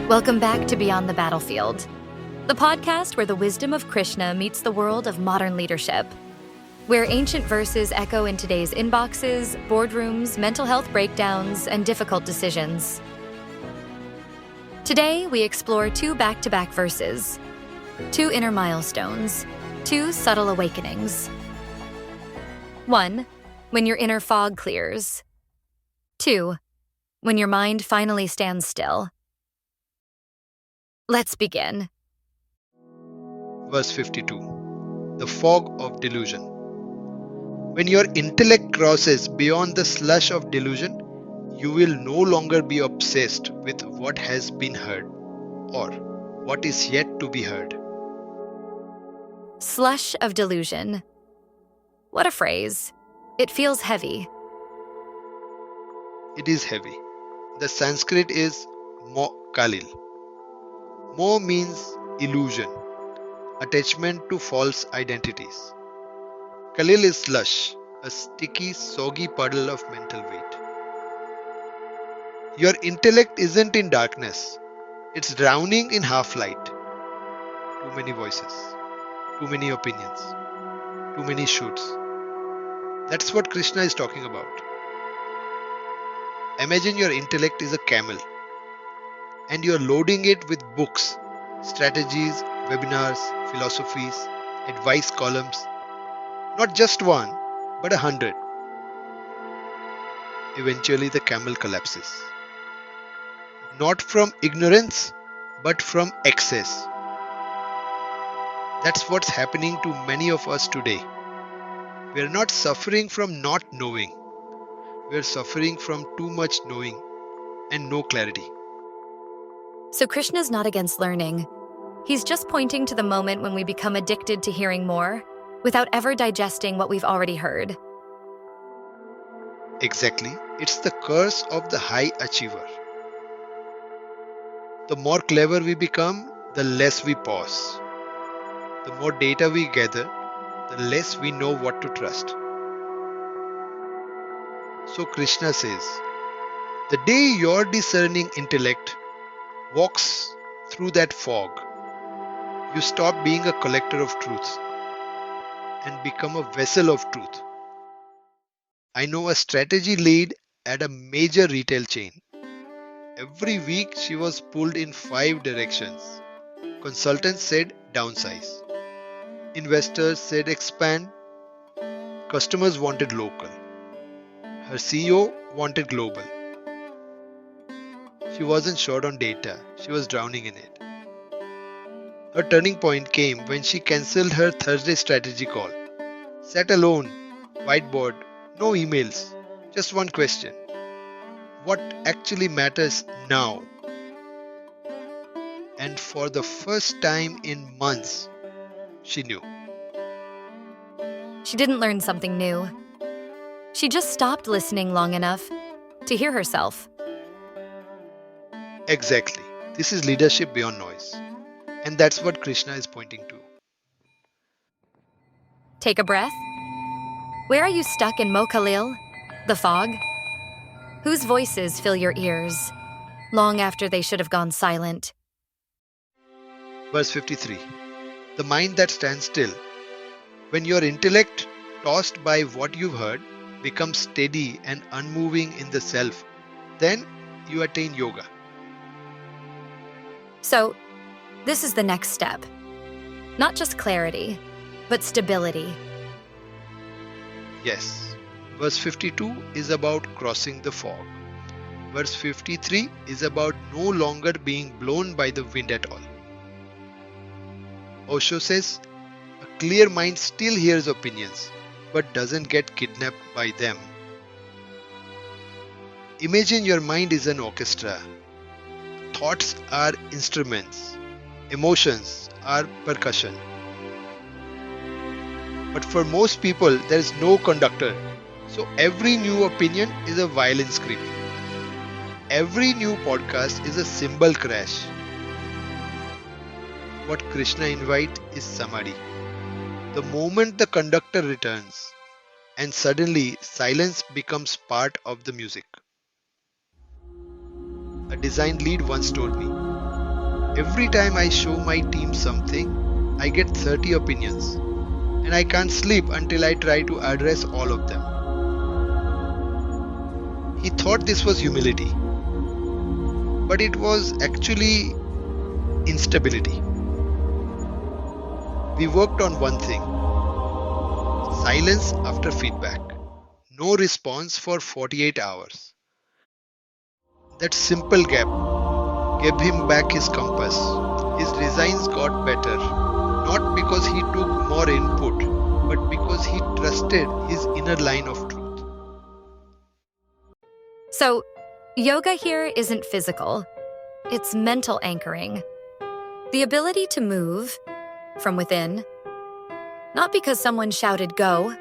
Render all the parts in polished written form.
Welcome back to Beyond the Battlefield, the podcast where the wisdom of Krishna meets the world of modern leadership, where ancient verses echo in today's inboxes, boardrooms, mental health breakdowns, and difficult decisions. Today, we explore two back-to-back verses, two inner milestones, two subtle awakenings. 1. When your inner fog clears. 2. When your mind finally stands still. Let's begin. Verse 52. The fog of delusion. When your intellect crosses beyond the slush of delusion, you will no longer be obsessed with what has been heard or what is yet to be heard. Slush of delusion. What a phrase. It feels heavy. It is heavy. The Sanskrit is moh-kalil. Moh means illusion, attachment to false identities. Kalil is slush, a sticky, soggy puddle of mental weight. Your intellect isn't in darkness, it's drowning in half-light. Too many voices, too many opinions, too many shoulds. That's what Krishna is talking about. Imagine your intellect is a camel and you're loading it with books, strategies, webinars, philosophies, advice columns. Not just one, but 100. Eventually the camel collapses. Not from ignorance, but from excess. That's what's happening to many of us today. We're not suffering from not knowing. We're suffering from too much knowing and no clarity. So Krishna's not against learning. He's just pointing to the moment when we become addicted to hearing more, without ever digesting what we've already heard. Exactly. It's the curse of the high achiever. The more clever we become, the less we pause. The more data we gather, the less we know what to trust. So Krishna says, the day your discerning intellect walks through that fog, you stop being a collector of truths and become a vessel of truth. I know a strategy lead at a major retail chain. Every week she was pulled in 5 directions. Consultants said downsize. Investors said expand. Customers wanted local. Her CEO wanted global. She wasn't short on data, she was drowning in it. Her turning point came when she cancelled her Thursday strategy call. Sat alone, whiteboard, no emails, just one question. What actually matters now? And for the first time in months, she knew. She didn't learn something new. She just stopped listening long enough to hear herself. Exactly. This is leadership beyond noise. And that's what Krishna is pointing to. Take a breath. Where are you stuck in moh-kalil, the fog? Whose voices fill your ears, long after they should have gone silent? Verse 53. The mind that stands still. When your intellect, tossed by what you've heard, becomes steady and unmoving in the self, then you attain yoga. So, this is the next step. Not just clarity, but stability. Yes. Verse 52 is about crossing the fog. Verse 53 is about no longer being blown by the wind at all. Osho says, a clear mind still hears opinions, but doesn't get kidnapped by them. Imagine your mind is an orchestra. Thoughts are instruments. Emotions are percussion. But for most people, there is no conductor. So every new opinion is a violin screaming. Every new podcast is a cymbal crash. What Krishna invites is samadhi. The moment the conductor returns, and suddenly silence becomes part of the music. A design lead once told me, Every time I show my team something, I get 30 opinions, and I can't sleep until I try to address all of them. He thought this was humility, but it was actually instability. We worked on one thing: silence after feedback. No response for 48 hours. That simple gap gave him back his compass. His designs got better, not because he took more input, but because he trusted his inner line of truth. So, yoga here isn't physical, it's mental anchoring. The ability to move from within, not because someone shouted go.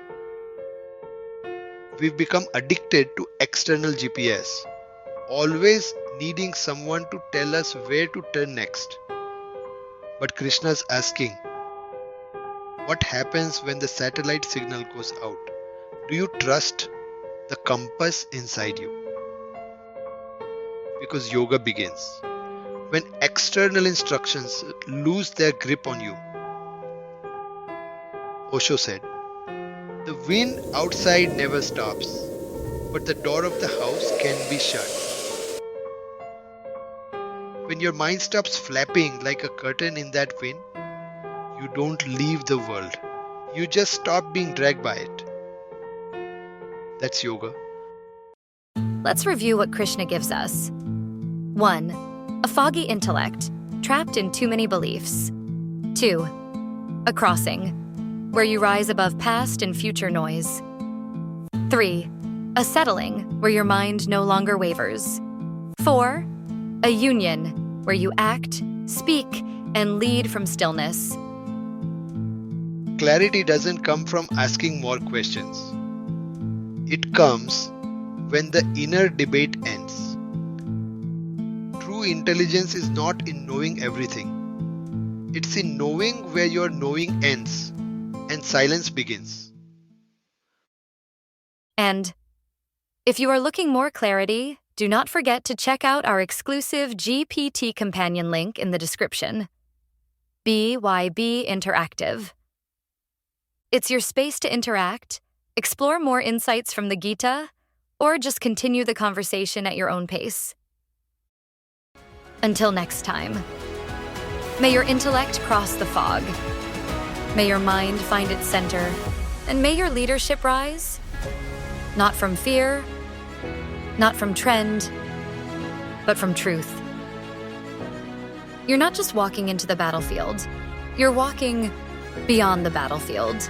We've become addicted to external GPS, always needing someone to tell us where to turn next. But Krishna's asking, what happens when the satellite signal goes out? Do you trust the compass inside you? Because yoga begins when external instructions lose their grip on you. Osho said, the wind outside never stops, but the door of the house can be shut. When your mind stops flapping like a curtain in that wind, you don't leave the world. You just stop being dragged by it. That's yoga. Let's review what Krishna gives us. 1. A foggy intellect, trapped in too many beliefs. 2. A crossing, where you rise above past and future noise. 3. A settling, where your mind no longer wavers. 4. A union, where you act, speak, and lead from stillness. Clarity doesn't come from asking more questions. It comes when the inner debate ends. True intelligence is not in knowing everything. It's in knowing where your knowing ends and silence begins. And if you are looking more clarity, do not forget to check out our exclusive GPT companion link in the description. BYB Interactive. It's your space to interact, explore more insights from the Gita, or just continue the conversation at your own pace. Until next time, may your intellect cross the fog. May your mind find its center, and may your leadership rise, not from fear, not from trend, but from truth. You're not just walking into the battlefield, you're walking beyond the battlefield.